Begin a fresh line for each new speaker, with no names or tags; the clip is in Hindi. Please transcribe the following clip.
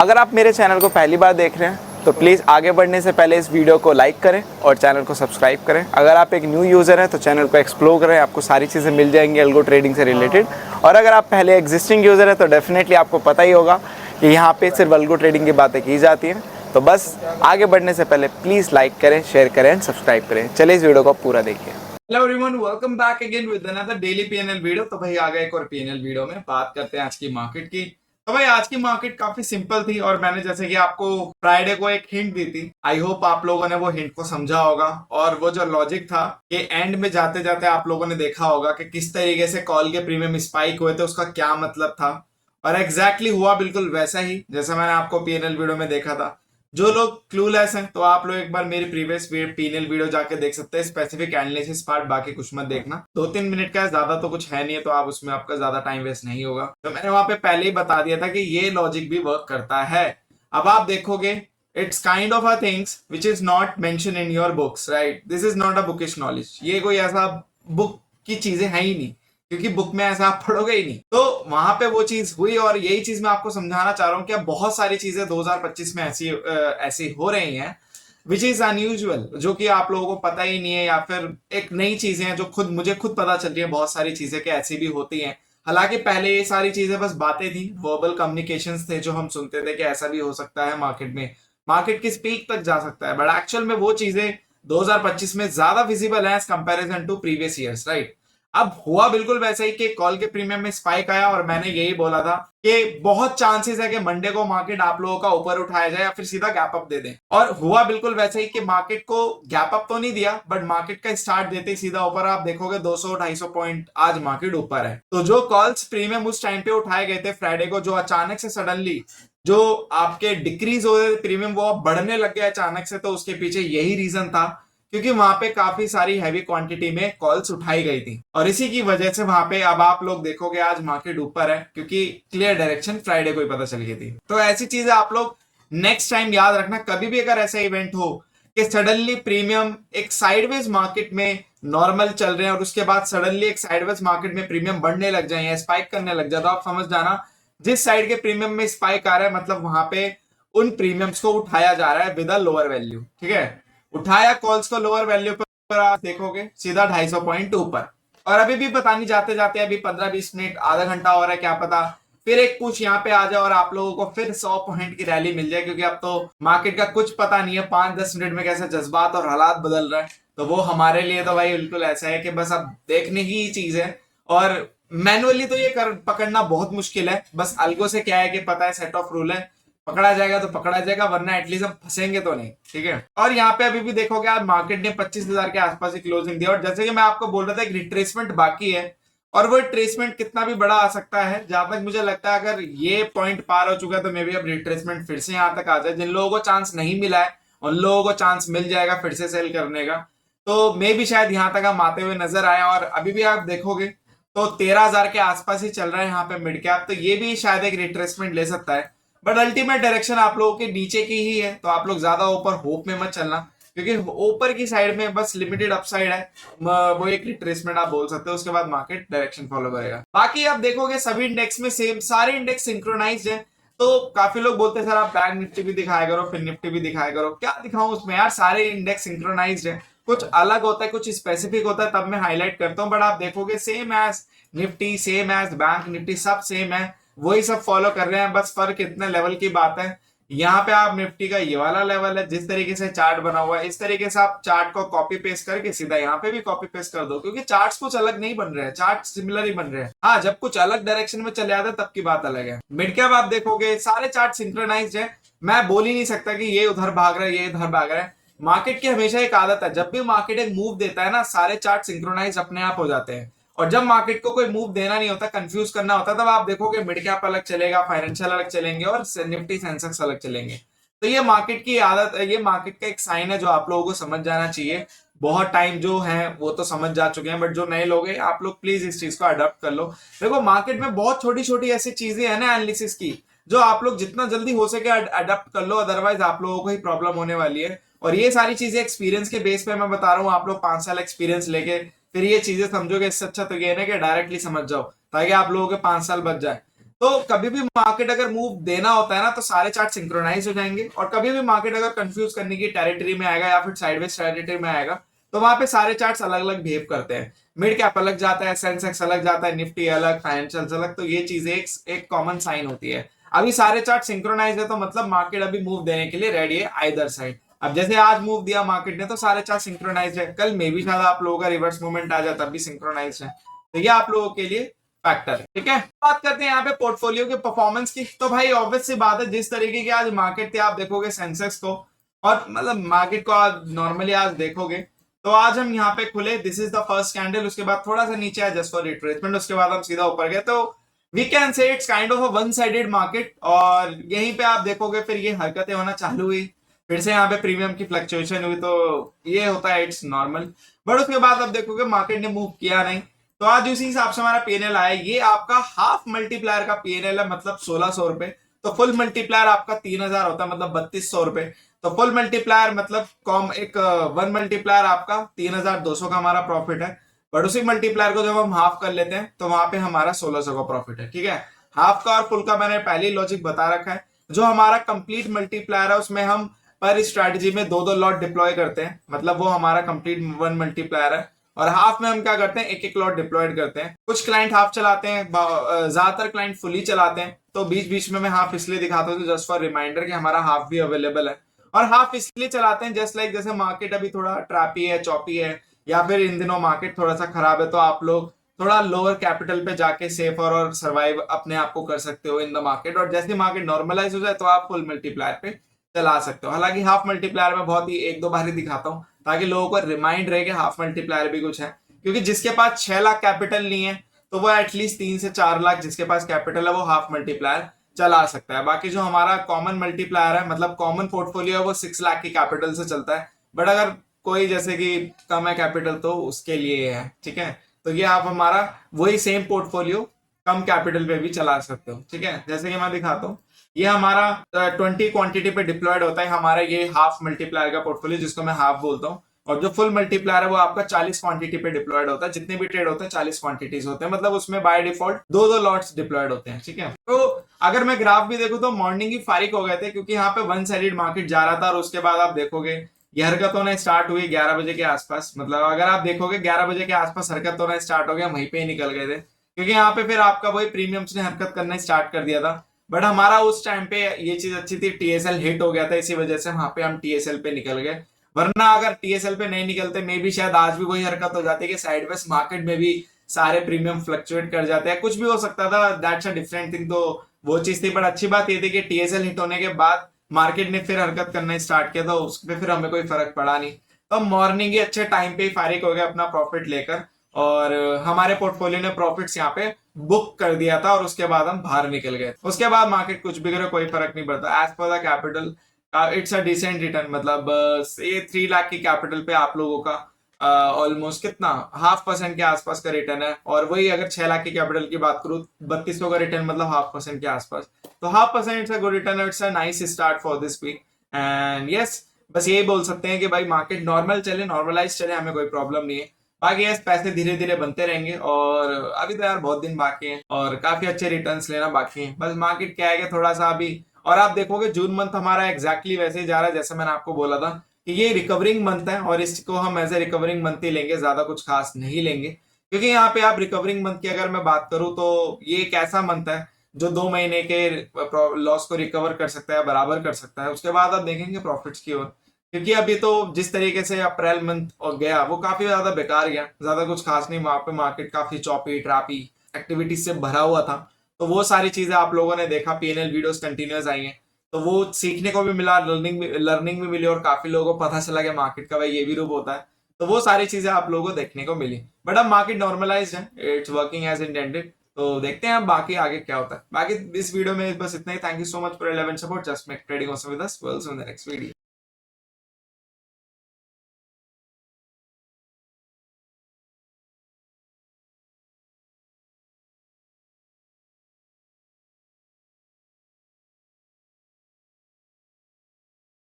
अगर आप मेरे चैनल को पहली बार देख रहे हैं तो प्लीज़ आगे बढ़ने से पहले इस वीडियो को लाइक करें और चैनल को सब्सक्राइब करें। अगर आप एक न्यू यूज़र हैं तो चैनल को एक्सप्लोर करें, आपको सारी चीज़ें मिल जाएंगी अल्गो ट्रेडिंग से रिलेटेड। और अगर आप पहले एग्जिस्टिंग यूज़र हैं तो डेफिनेटली आपको पता ही होगा कि यहाँ पे सिर्फ अल्गो ट्रेडिंग की बातें की जाती हैं। तो बस आगे बढ़ने से पहले प्लीज़ लाइक करें, शेयर करें एंड सब्सक्राइब करें। चलिए इस वीडियो को पूरा देखिए।
Hello everyone, welcome back again with another daily PNL video. तो भाई आ गए एक और पीएनएल वीडियो में बात करते हैं आज की मार्केट की। तो भाई आज की मार्केट काफी सिंपल थी और मैंने जैसे कि आपको फ्राइडे को एक हिंट दी थी। आई होप आप लोगों ने वो हिंट को समझा होगा और वो जो लॉजिक था कि एंड में जाते जाते आप लोगों ने देखा होगा कि किस तरीके से कॉल के प्रीमियम स्पाइक हुए थे, उसका क्या मतलब था। और एग्जैक्टली हुआ बिल्कुल वैसा ही जैसा मैंने आपको पीएनएल वीडियो में देखा था। जो लोग क्लूलेस हैं तो आप लोग एक बार मेरी प्रीवियस पीएनएल वीडियो जाके देख सकते हैं, स्पेसिफिक एनालिसिस पार्ट, बाकी कुछ मत देखना। 2-3 मिनट का है, ज्यादा तो कुछ है नहीं है, तो आप उसमें आपका ज्यादा टाइम वेस्ट नहीं होगा। तो मैंने वहां पे पहले ही बता दिया था कि ये लॉजिक भी वर्क करता है। अब आप देखोगे it's kind of a things which is not mention in your books, right. This is not a bookish knowledge. ये कोई ऐसा बुक की चीजें है ही नहीं, क्योंकि बुक में ऐसा आप पढ़ोगे ही नहीं। तो वहां पे वो चीज हुई और यही चीज मैं आपको समझाना चाह रहा हूँ कि अब बहुत सारी चीजें 2025 में ऐसी हो रही हैं विच इज अनयूजुअल, जो कि आप लोगों को पता ही नहीं है, या फिर एक नई चीजें हैं जो मुझे खुद पता चल रही है। बहुत सारी चीजें कि ऐसी भी होती हैं। हालांकि पहले ये सारी चीजें बस बातें थी, वर्बल कम्युनिकेशंस थे जो हम सुनते थे कि ऐसा भी हो सकता है मार्केट में, मार्केट की स्पीक तक जा सकता है। बट एक्चुअल में वो चीजें 2025 में ज्यादा विजिबल है as comparison to previous years, right. अब हुआ बिल्कुल वैसा ही कि कॉल के प्रीमियम में स्पाइक आया और मैंने यही बोला था कि बहुत चांसेस है कि मंडे को मार्केट आप लोगों का ऊपर उठाया जाए या फिर सीधा गैप अप दे दें। और हुआ बिल्कुल वैसा ही कि मार्केट को गैप अप तो नहीं दिया, बट मार्केट का स्टार्ट देते ही सीधा ऊपर आप देखोगे 200-250 पॉइंट आज मार्केट ऊपर है। तो जो कॉल्स प्रीमियम उस टाइम पे उठाए गए थे फ्राइडे को, जो अचानक से सडनली जो आपके डिक्रीज हो रहे प्रीमियम वो अब बढ़ने लग गया अचानक से, तो उसके पीछे यही रीजन था, क्योंकि वहां पे काफी सारी हैवी क्वांटिटी में कॉल्स उठाई गई थी। और इसी की वजह से वहां पे अब आप लोग देखोगे आज मार्केट ऊपर है, क्योंकि क्लियर डायरेक्शन फ्राइडे को ही पता चल गई थी। तो ऐसी चीजें आप लोग नेक्स्ट टाइम याद रखना, कभी भी अगर ऐसा इवेंट हो कि सडनली प्रीमियम एक साइडवेज मार्केट में नॉर्मल चल रहे हैं और उसके बाद सडनली एक साइडवेज मार्केट में प्रीमियम बढ़ने लग जाए या स्पाइक करने लग जाए, तो आप समझ जाना जिस साइड के प्रीमियम में स्पाइक आ रहा है मतलब वहां पे उन प्रीमियम्स को उठाया जा रहा है विद अ लोअर वैल्यू। ठीक है, उठाया कॉल्स को लोअर वैल्यू पर, आप देखोगे सीधा 250 पॉइंट ऊपर। और अभी भी पता नहीं, जाते जाते अभी 15-20 मिनट, आधा घंटा हो रहा है, क्या पता फिर एक कुछ यहाँ पे आ जाए और आप लोगों को फिर 100 पॉइंट की रैली मिल जाए, क्योंकि अब तो मार्केट का कुछ पता नहीं है 5-10 मिनट में कैसे जज्बात और हालात बदल रहा है। तो वो हमारे लिए तो भाई बिल्कुल ऐसा है कि बस अब देखने की ही चीज है। और मैनुअली तो ये पकड़ना बहुत मुश्किल है। बस अल्गो से क्या है कि पता है सेट ऑफ रूल है, पकड़ा जाएगा तो पकड़ा जाएगा, वरना एटलीस्ट हम फंसेंगे तो नहीं। ठीक है, और यहाँ पे अभी भी देखोगे आज मार्केट ने 25,000 के आसपास ही क्लोजिंग दिया। और जैसे कि मैं आपको बोल रहा था एक रिट्रेसमेंट बाकी है, और वो रिट्रेसमेंट कितना भी बड़ा आ सकता है। जहां तक मुझे लगता है अगर ये पॉइंट पार हो चुका है तो मे बी अब रिट्रेसमेंट फिर से यहाँ तक आ जाए। जिन लोगों को चांस नहीं मिला है उन लोगों को चांस मिल जाएगा फिर से सेल करने का। तो मे भी शायद यहाँ तक हम आते हुए नजर आए। और अभी भी आप देखोगे तो 13,000 के आसपास ही चल रहा है यहाँ पे मिड कैप, तो ये भी शायद एक रिट्रेसमेंट ले सकता है। बट अल्टीमेट डायरेक्शन आप लोगों के नीचे की ही है, तो आप लोग ज्यादा ऊपर होप में मत चलना, क्योंकि ऊपर की साइड में बस लिमिटेड अपसाइड है। वो एक रिट्रेसमेंट आप बोल सकते हो, उसके बाद मार्केट डायरेक्शन फॉलो करेगा। बाकी आप देखोगे सभी इंडेक्स में सेम, सारे इंडेक्स सिंक्रोनाइज्ड है। तो काफी लोग बोलते हैं सर आप बैंक निफ्टी भी दिखाया करो, फिर निफ्टी भी दिखाया करो। क्या दिखाऊं उसमें यार, सारे इंडेक्स सिंक्रोनाइज्ड है। कुछ अलग होता है, कुछ स्पेसिफिक होता है, तब मैं हाईलाइट करता हूँ। बट आप देखोगे same as Nifty, same as bank Nifty, सब सेम है, वही सब फॉलो कर रहे हैं। बस फर्क इतने लेवल की बात है। यहाँ पे आप निफ्टी का ये वाला लेवल है, जिस तरीके से चार्ट बना हुआ है इस तरीके से आप चार्ट को कॉपी पेस्ट करके सीधा यहाँ पे भी कॉपी पेस्ट कर दो, क्योंकि चार्ट्स कुछ अलग नहीं बन रहे हैं, चार्ट सिमिलर ही बन रहे हैं। हाँ, जब कुछ अलग डायरेक्शन में चले जाते हैं तब की बात अलग है। मिड कैप आप देखोगे सारे चार्ट सिंक्रोनाइज्ड है। मैं बोल ही नहीं सकता कि ये उधर भाग रहा है ये इधर भाग रहा है। मार्केट की हमेशा एक आदत है, जब भी मार्केट एक मूव देता है ना, सारे चार्ट सिंक्रोनाइज अपने आप हो जाते हैं। और जब मार्केट को कोई मूव देना नहीं होता, कंफ्यूज करना होता, तब आप देखोगे मिड कैप अलग चलेगा, फाइनेंशियल अलग चलेंगे और निफ्टी सेंसेक्स अलग चलेंगे। तो ये मार्केट की आदत है, ये मार्केट का एक साइन है जो आप लोगों को समझ जाना चाहिए। बहुत टाइम जो है वो तो समझ जा चुके हैं, बट जो नए लोग हैं आप लोग प्लीज इस चीज को अडॉप्ट कर लो। देखो मार्केट में बहुत छोटी छोटी ऐसी चीजें हैं ना एनालिसिस की, जो आप लोग जितना जल्दी हो सके अडॉप्ट कर लो, अदरवाइज आप लोगों को ही प्रॉब्लम होने वाली है। और ये सारी चीजें एक्सपीरियंस के बेस पे मैं बता रहा हूँ। आप लोग 5 साल एक्सपीरियंस लेके फिर ये चीजें समझोगे, इससे अच्छा तो ये ना कि डायरेक्टली समझ जाओ, ताकि आप लोगों के 5 साल बच जाए। तो कभी भी मार्केट अगर मूव देना होता है ना तो सारे चार्ट सिंक्रोनाइज हो जाएंगे, और कभी भी मार्केट अगर कंफ्यूज करने की टेरिटरी में आएगा या फिर साइडवेज टेरिटरी में आएगा तो वहां पे सारे चार्ट्स अलग अलग बिहेव करते हैं। मिड कैप अलग जाता है, सेंसेक्स अलग जाता है, निफ्टी अलग, फाइनेंशियल अलग, तो ये चीजें एक कॉमन साइन होती है। अभी सारे चार्ट सिंक्रोनाइज है तो मतलब मार्केट अभी मूव देने के लिए रेडी है आइदर साइड। अब जैसे आज मूव दिया मार्केट ने तो सारे चार्ट सिंक्रोनाइज है, कल मे भी शायद आप लोगों का रिवर्स मूवमेंट आ जाए तब भी सिंक्रोनाइज है। तो ये आप लोगों के लिए फैक्टर है, ठीक है। बात करते हैं यहाँ पे पोर्टफोलियो के परफॉर्मेंस की। तो भाई ऑब्वियस सी बात है, जिस तरीके की आज मार्केट थी, आप देखोगे सेंसेक्स को और मतलब मार्केट को आज नॉर्मली आज देखोगे तो आज हम यहाँ पे खुले, this is the first candle, उसके बाद थोड़ा सा नीचे आया जस्ट फॉर रिट्रेसमेंट, उसके बाद हम सीधा ऊपर गए। तो we can say it's kind of a one sided market, और यहीं पे आप देखोगे फिर ये हरकतें होना चालू हुई, फिर से यहाँ पे प्रीमियम की फ्लक्चुएशन हुई, तो ये होता है, इट्स नॉर्मल। बट उसके बाद अब देखोगे मार्केट ने मूव किया नहीं, तो आज उसी हिसाब से हमारा पीएनएल आया। ये आपका हाफ मल्टीप्लायर का पीएनएल है, मतलब 1600 रुपए। तो फुल मल्टीप्लायर आपका 3000 होता है, मतलब 3200 रुपए। तो फुल मल्टीप्लायर मतलब कॉम एक वन मल्टीप्लायर आपका 3200 का हमारा प्रॉफिट है। बट उसी मल्टीप्लायर को जब हम हाफ कर लेते हैं तो वहां पे हमारा 1600 का प्रॉफिट है, ठीक है। हाफ का और फुल का मैंने पहले ही लॉजिक बता रखा है। जो हमारा कंप्लीट मल्टीप्लायर है उसमें हम पर स्ट्रैटेजी में 2-2 लॉट डिप्लॉय करते हैं, मतलब वो हमारा कंप्लीट वन मल्टीप्लायर है। और हाफ में हम क्या करते हैं, एक एक लॉट डिप्लॉयड करते हैं। कुछ क्लाइंट हाफ चलाते हैं, ज्यादातर क्लाइंट फुली चलाते हैं। तो बीच बीच में मैं हाफ इसलिए दिखाता हूँ जस्ट फॉर रिमाइंडर कि हमारा हाफ भी अवेलेबल है। और हाफ इसलिए चलाते हैं जस्ट लाइक जैसे मार्केट अभी थोड़ा ट्रैपी है, चॉपी है, या फिर इन दिनों मार्केट थोड़ा सा खराब है, तो आप लोग थोड़ा लोअर कैपिटल पे जाके सेफ और सर्वाइव अपने आप को कर सकते हो इन द मार्केट। और जैसे मार्केट नॉर्मलाइज हो जाए तो आप फुल मल्टीप्लायर पे चला सकते हो। हालांकि हाफ मल्टीप्लायर में बहुत ही एक दो बार ही दिखाता हूँ ताकि लोगों को रिमाइंड रहे कि हाफ मल्टीप्लायर भी कुछ है, क्योंकि जिसके पास 6 लाख कैपिटल नहीं है तो वो एटलीस्ट 3 से 4 लाख जिसके पास कैपिटल है वो हाफ मल्टीप्लायर चला सकता है। बाकी जो हमारा कॉमन मल्टीप्लायर है, मतलब कॉमन पोर्टफोलियो है, वो 6 लाख की कैपिटल से चलता है। बट अगर कोई जैसे कि कम है कैपिटल तो उसके लिए है, ठीक है। तो ये आप हमारा वही सेम पोर्टफोलियो कम कैपिटल पे भी चला सकते हो, ठीक है। जैसे कि मैं दिखाता हूँ, ये हमारा 20 क्वांटिटी पे डिप्लॉयड होता है हमारा ये हाफ मल्टीप्लायर का पोर्टफोलियो, जिसको मैं हाफ बोलता हूँ। और जो फुल मल्टीप्लायर है वो आपका 40 क्वांटिटी पे डिप्लॉयड होता है। जितने भी ट्रेड होते हैं 40 क्वांटिटीज होते हैं, मतलब उसमें बाय डिफॉल्ट 2-2 लॉट्स डिप्लॉयड होते हैं, ठीक है। तो अगर मैं ग्राफ भी देखूं तो मॉर्निंग ही फारिग हो गए थे, क्योंकि यहाँ पे वन साइडेड मार्केट जा रहा था। और उसके बाद आप देखोगे ये हरकत होना स्टार्ट हुई 11 बजे के आसपास, मतलब अगर आप देखोगे 11 बजे के आसपास हरकत होना स्टार्ट हो गया, वहीं पे ही निकल गए थे, क्योंकि यहाँ पे फिर आपका वही प्रीमियम्स ने हरकत करना स्टार्ट कर दिया था। बट हमारा उस टाइम पे ये चीज अच्छी थी, टीएसएल हिट हो गया था, इसी वजह से वहां पे हम टीएसएल पे निकल गए। वरना अगर टीएसएल पे नहीं निकलते मे भी शायद आज भी वही हरकत हो जाती है कि साइडवेज मार्केट में भी सारे प्रीमियम फ्लक्चुएट कर जाते हैं, कुछ भी हो सकता था, दैट्स अ डिफरेंट थिंग। तो वो चीज थी, बट अच्छी बात ये थी कि टीएसएल हिट होने के बाद मार्केट ने फिर हरकत करना स्टार्ट किया, तो उस पर फिर हमें कोई फर्क पड़ा नहीं। तो मॉर्निंग ही अच्छे टाइम पे फारिग हो गया अपना प्रॉफिट लेकर, और हमारे पोर्टफोलियो ने प्रॉफिट्स यहाँ पे बुक कर दिया था, और उसके बाद हम बाहर निकल गए। उसके बाद मार्केट कुछ भी करे कोई फर्क नहीं पड़ता, as per the capital it's a decent return. मतलब ये 3 लाख की कैपिटल पे आप लोगों का ऑलमोस्ट कितना 0.5% के आसपास का रिटर्न है। और वही अगर 6 लाख की कैपिटल की बात करूं 3200 का रिटर्न, मतलब 0.5% के आसपास। तो 0.5% it's a good return, it's a nice start for this week. And yes, बस यही बोल सकते हैं कि भाई मार्केट नॉर्मल चले, नॉर्मलाइज चले, हमें कोई प्रॉब्लम नहीं है। बाकी यस, पैसे धीरे धीरे बनते रहेंगे, और अभी तो यार बहुत दिन बाकी हैं और काफी अच्छे रिटर्न्स लेना बाकी है। बस मार्केट क्या है कि थोड़ा सा अभी, और आप देखोगे जून मंथ हमारा एग्जैक्टली वैसे ही जा रहा है जैसे मैंने आपको बोला था कि ये रिकवरिंग मंथ है, और इसको हम एज ए रिकवरिंग मंथ ही लेंगे, ज्यादा कुछ खास नहीं लेंगे। क्योंकि यहाँ पे आप रिकवरिंग मंथ की अगर मैं बात करूं तो ये एक ऐसा मंथ है जो 2 महीने के लॉस को रिकवर कर सकता है, बराबर कर सकता है। उसके बाद आप देखेंगे प्रॉफिट्स की ओर, क्योंकि अभी तो जिस तरीके से अप्रैल मंथ और गया वो काफी ज्यादा बेकार गया, ज्यादा कुछ खास नहीं। वहां पे मार्केट काफी चॉपी ट्रैपी एक्टिविटीज से भरा हुआ था। तो वो सारी चीजें आप लोगों ने देखा, पीएनएल वीडियोस कंटिन्यूअस आई हैं, तो वो सीखने को भी मिला, लर्निंग भी मिली, और काफी लोगों को पता चला कि मार्केट का भाई ये भी रूप होता है। तो वो सारी चीजें आप लोगों को देखने को मिली। बट अब मार्केट नॉर्मलाइज्ड है, इट्स वर्किंग एज इंटेंडेड। तो देखते हैं अब बाकी आगे क्या होता है। बाकी इस वीडियो में बस इतना ही। Thank you so much for 11 support, just make trading awesome with us. Will see you in the next video.